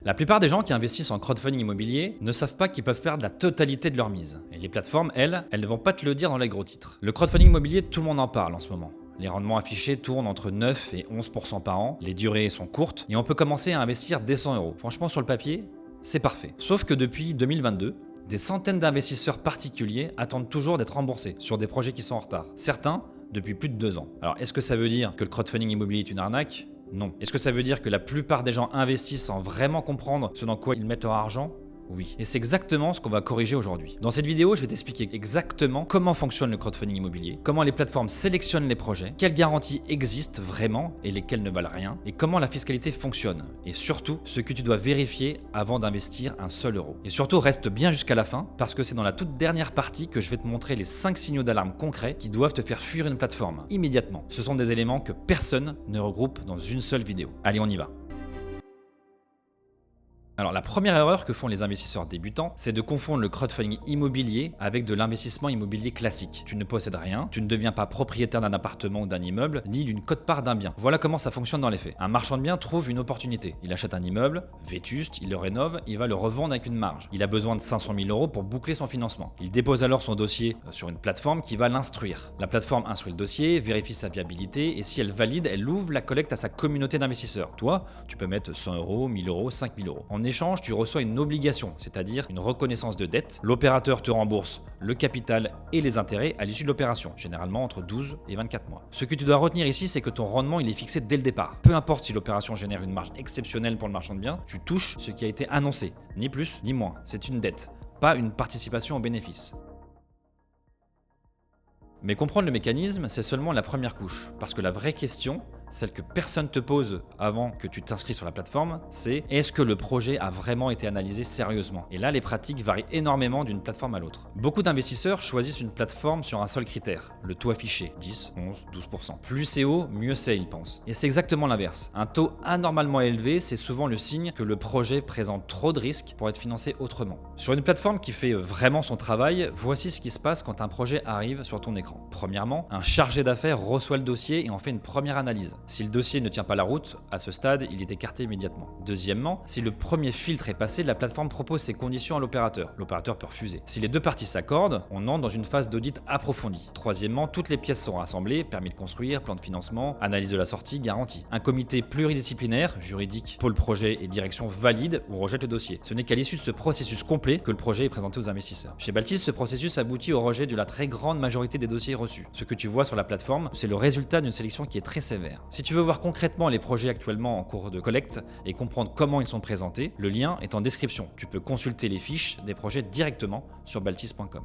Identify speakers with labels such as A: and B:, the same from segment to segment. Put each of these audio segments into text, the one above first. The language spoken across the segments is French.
A: La plupart des gens qui investissent en crowdfunding immobilier ne savent pas qu'ils peuvent perdre la totalité de leur mise. Et les plateformes, elles ne vont pas te le dire dans les gros titres. Le crowdfunding immobilier, tout le monde en parle en ce moment. Les rendements affichés tournent entre 9 et 11% par an, les durées sont courtes et on peut commencer à investir dès 100 €. Franchement, sur le papier, c'est parfait. Sauf que depuis 2022, des centaines d'investisseurs particuliers attendent toujours d'être remboursés sur des projets qui sont en retard. Certains, depuis plus de 2 ans. Alors, est-ce que ça veut dire que le crowdfunding immobilier est une arnaque ? Non. Est-ce que ça veut dire que la plupart des gens investissent sans vraiment comprendre ce dans quoi ils mettent leur argent ? Oui. Et c'est exactement ce qu'on va corriger aujourd'hui. Dans cette vidéo, je vais t'expliquer exactement comment fonctionne le crowdfunding immobilier, comment les plateformes sélectionnent les projets, quelles garanties existent vraiment et lesquelles ne valent rien, et comment la fiscalité fonctionne. Et surtout, ce que tu dois vérifier avant d'investir un seul euro. Et surtout, reste bien jusqu'à la fin, parce que c'est dans la toute dernière partie que je vais te montrer les 5 signaux d'alarme concrets qui doivent te faire fuir une plateforme immédiatement. Ce sont des éléments que personne ne regroupe dans une seule vidéo. Allez, on y va. Alors la première erreur que font les investisseurs débutants, c'est de confondre le crowdfunding immobilier avec de l'investissement immobilier classique. Tu ne possèdes rien, tu ne deviens pas propriétaire d'un appartement ou d'un immeuble, ni d'une quote-part d'un bien. Voilà comment ça fonctionne dans les faits. Un marchand de biens trouve une opportunité. Il achète un immeuble, vétuste, il le rénove, il va le revendre avec une marge. Il a besoin de 500 000 € pour boucler son financement. Il dépose alors son dossier sur une plateforme qui va l'instruire. La plateforme instruit le dossier, vérifie sa viabilité et si elle valide, elle ouvre la collecte à sa communauté d'investisseurs. Toi, tu peux mettre 100 €, 1000 €, 5000 €. En échange, tu reçois une obligation, c'est-à-dire une reconnaissance de dette. L'opérateur te rembourse le capital et les intérêts à l'issue de l'opération, généralement entre 12 et 24 mois. Ce que tu dois retenir ici, c'est que ton rendement il est fixé dès le départ. Peu importe si l'opération génère une marge exceptionnelle pour le marchand de biens, tu touches ce qui a été annoncé, ni plus ni moins. C'est une dette, pas une participation au bénéfice. Mais comprendre le mécanisme, c'est seulement la première couche, parce que la vraie question, celle que personne te pose avant que tu t'inscris sur la plateforme, c'est est-ce que le projet a vraiment été analysé sérieusement? Et là, les pratiques varient énormément d'une plateforme à l'autre. Beaucoup d'investisseurs choisissent une plateforme sur un seul critère, le taux affiché, 10, 11, 12%. Plus c'est haut, mieux c'est, ils pensent. Et c'est exactement l'inverse. Un taux anormalement élevé, c'est souvent le signe que le projet présente trop de risques pour être financé autrement. Sur une plateforme qui fait vraiment son travail, voici ce qui se passe quand un projet arrive sur ton écran. Premièrement, un chargé d'affaires reçoit le dossier et en fait une première analyse. Si le dossier ne tient pas la route, à ce stade, il est écarté immédiatement. Deuxièmement, si le premier filtre est passé, la plateforme propose ses conditions à l'opérateur. L'opérateur peut refuser. Si les deux parties s'accordent, on entre dans une phase d'audit approfondie. Troisièmement, toutes les pièces sont rassemblées, permis de construire, plan de financement, analyse de la sortie, garantie. Un comité pluridisciplinaire, juridique, pôle projet et direction valide ou rejette le dossier. Ce n'est qu'à l'issue de ce processus complet que le projet est présenté aux investisseurs. Chez Baltis, ce processus aboutit au rejet de la très grande majorité des dossiers reçus. Ce que tu vois sur la plateforme, c'est le résultat d'une sélection qui est très sévère. Si tu veux voir concrètement les projets actuellement en cours de collecte et comprendre comment ils sont présentés, le lien est en description. Tu peux consulter les fiches des projets directement sur baltis.com.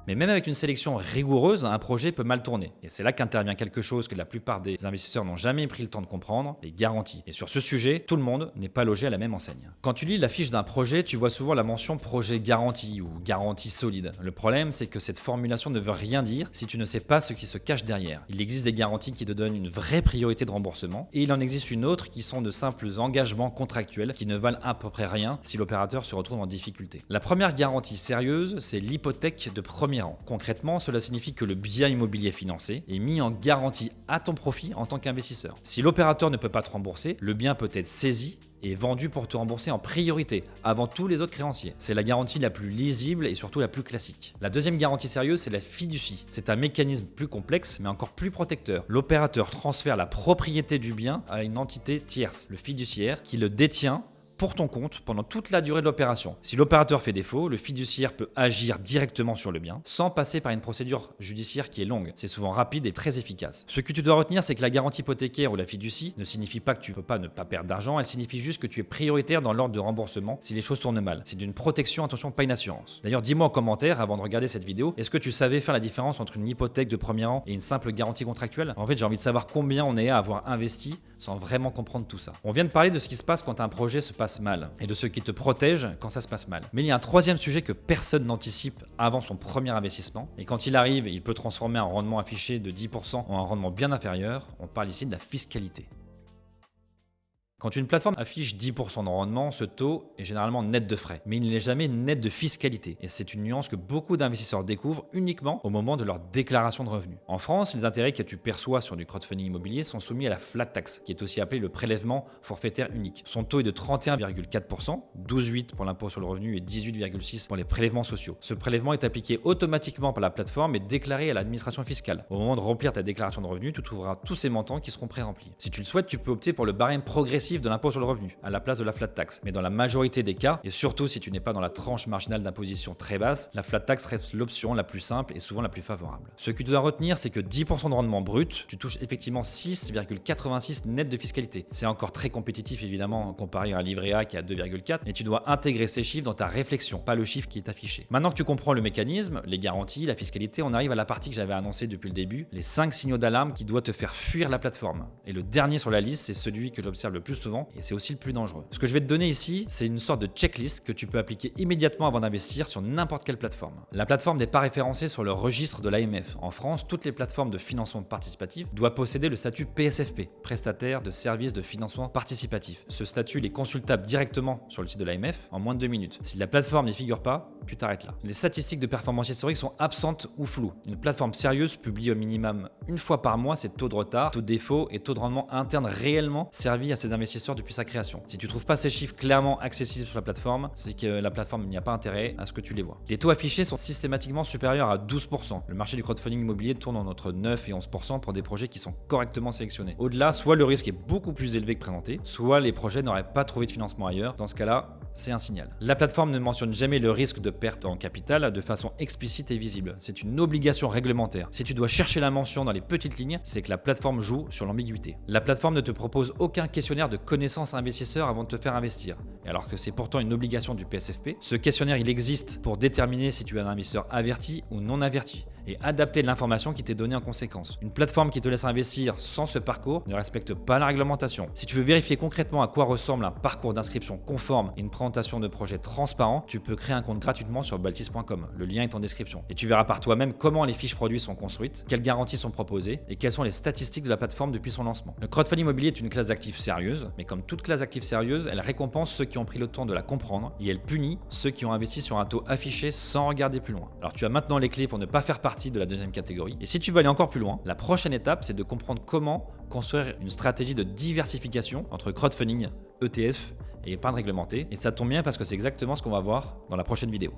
A: Mais même avec une sélection rigoureuse, un projet peut mal tourner. Et c'est là qu'intervient quelque chose que la plupart des investisseurs n'ont jamais pris le temps de comprendre, les garanties. Et sur ce sujet, tout le monde n'est pas logé à la même enseigne. Quand tu lis la fiche d'un projet, tu vois souvent la mention projet garanti ou garantie solide. Le problème, c'est que cette formulation ne veut rien dire si tu ne sais pas ce qui se cache derrière. Il existe des garanties qui te donnent une vraie priorité de remboursement et il en existe une autre qui sont de simples engagements contractuels qui ne valent à peu près rien si l'opérateur se retrouve en difficulté. La première garantie sérieuse, c'est l'hypothèque de premier rang. Concrètement, cela signifie que le bien immobilier financé est mis en garantie à ton profit en tant qu'investisseur. Si l'opérateur ne peut pas te rembourser, le bien peut être saisi et vendu pour te rembourser en priorité, avant tous les autres créanciers. C'est la garantie la plus lisible et surtout la plus classique. La deuxième garantie sérieuse, c'est la fiducie. C'est un mécanisme plus complexe, mais encore plus protecteur. L'opérateur transfère la propriété du bien à une entité tierce, le fiduciaire, qui le détient pour ton compte pendant toute la durée de l'opération. Si l'opérateur fait défaut, le fiduciaire peut agir directement sur le bien sans passer par une procédure judiciaire qui est longue. C'est souvent rapide et très efficace. Ce que tu dois retenir, c'est que la garantie hypothécaire ou la fiducie ne signifie pas que tu ne peux pas ne pas perdre d'argent, elle signifie juste que tu es prioritaire dans l'ordre de remboursement si les choses tournent mal. C'est d'une protection, attention, pas une assurance. D'ailleurs, dis-moi en commentaire avant de regarder cette vidéo, est-ce que tu savais faire la différence entre une hypothèque de premier rang et une simple garantie contractuelle? En fait, j'ai envie de savoir combien on est à avoir investi sans vraiment comprendre tout ça. On vient de parler de ce qui se passe quand un projet se passe mal et de ceux qui te protègent quand ça se passe mal. Mais il y a un troisième sujet que personne n'anticipe avant son premier investissement et quand il arrive, il peut transformer un rendement affiché de 10% en un rendement bien inférieur. On parle ici de la fiscalité. Quand une plateforme affiche 10% de rendement, ce taux est généralement net de frais, mais il n'est jamais net de fiscalité. Et c'est une nuance que beaucoup d'investisseurs découvrent uniquement au moment de leur déclaration de revenus. En France, les intérêts que tu perçois sur du crowdfunding immobilier sont soumis à la flat tax, qui est aussi appelée le prélèvement forfaitaire unique. Son taux est de 31,4%, 12,8% pour l'impôt sur le revenu et 18,6% pour les prélèvements sociaux. Ce prélèvement est appliqué automatiquement par la plateforme et déclaré à l'administration fiscale. Au moment de remplir ta déclaration de revenus, tu trouveras tous ces montants qui seront pré-remplis. Si tu le souhaites, tu peux opter pour le barème progressif de l'impôt sur le revenu, à la place de la flat tax. Mais dans la majorité des cas, et surtout si tu n'es pas dans la tranche marginale d'imposition très basse, la flat tax reste l'option la plus simple et souvent la plus favorable. Ce que tu dois retenir, c'est que 10% de rendement brut, tu touches effectivement 6,86 net de fiscalité. C'est encore très compétitif évidemment comparé à un livret A qui est à 2,4, mais tu dois intégrer ces chiffres dans ta réflexion, pas le chiffre qui est affiché. Maintenant que tu comprends le mécanisme, les garanties, la fiscalité, on arrive à la partie que j'avais annoncée depuis le début, les 5 signaux d'alarme qui doivent te faire fuir la plateforme. Et le dernier sur la liste, c'est celui que j'observe le plus souvent et c'est aussi le plus dangereux. Ce que je vais te donner ici, c'est une sorte de checklist que tu peux appliquer immédiatement avant d'investir sur n'importe quelle plateforme. La plateforme n'est pas référencée sur le registre de l'AMF. En France, toutes les plateformes de financement participatif doivent posséder le statut PSFP, prestataire de services de financement participatif. Ce statut est consultable directement sur le site de l'AMF en moins de 2 minutes. Si la plateforme n'y figure pas, tu t'arrêtes là. Les statistiques de performance historique sont absentes ou floues. Une plateforme sérieuse publie au minimum une fois par mois ses taux de retard, taux de défaut et taux de rendement interne réellement servis à ses investisseurs depuis sa création. Si tu ne trouves pas ces chiffres clairement accessibles sur la plateforme, c'est que la plateforme n'y a pas intérêt à ce que tu les vois. Les taux affichés sont systématiquement supérieurs à 12%. Le marché du crowdfunding immobilier tourne entre 9 et 11% pour des projets qui sont correctement sélectionnés. Au-delà, soit le risque est beaucoup plus élevé que présenté, soit les projets n'auraient pas trouvé de financement ailleurs. Dans ce cas-là, c'est un signal. La plateforme ne mentionne jamais le risque de perte en capital de façon explicite et visible. C'est une obligation réglementaire. Si tu dois chercher la mention dans les petites lignes, c'est que la plateforme joue sur l'ambiguïté. La plateforme ne te propose aucun questionnaire de connaissances investisseurs avant de te faire investir. Et alors que c'est pourtant une obligation du PSFP, ce questionnaire il existe pour déterminer si tu es un investisseur averti ou non averti et adapter l'information qui t'est donnée en conséquence. Une plateforme qui te laisse investir sans ce parcours ne respecte pas la réglementation. Si tu veux vérifier concrètement à quoi ressemble un parcours d'inscription conforme et une présentation de projet transparent, tu peux créer un compte gratuitement sur baltis.com. Le lien est en description. Et tu verras par toi-même comment les fiches produits sont construites, quelles garanties sont proposées et quelles sont les statistiques de la plateforme depuis son lancement. Le crowdfunding immobilier est une classe d'actifs sérieuse, mais comme toute classe d'actifs sérieuse, elle récompense ceux qui ont pris le temps de la comprendre et elle punit ceux qui ont investi sur un taux affiché sans regarder plus loin. Alors tu as maintenant les clés pour ne pas faire partie de la deuxième catégorie. Et si tu veux aller encore plus loin, la prochaine étape, c'est de comprendre comment construire une stratégie de diversification entre crowdfunding, ETF et épargne réglementée. Et ça tombe bien parce que c'est exactement ce qu'on va voir dans la prochaine vidéo.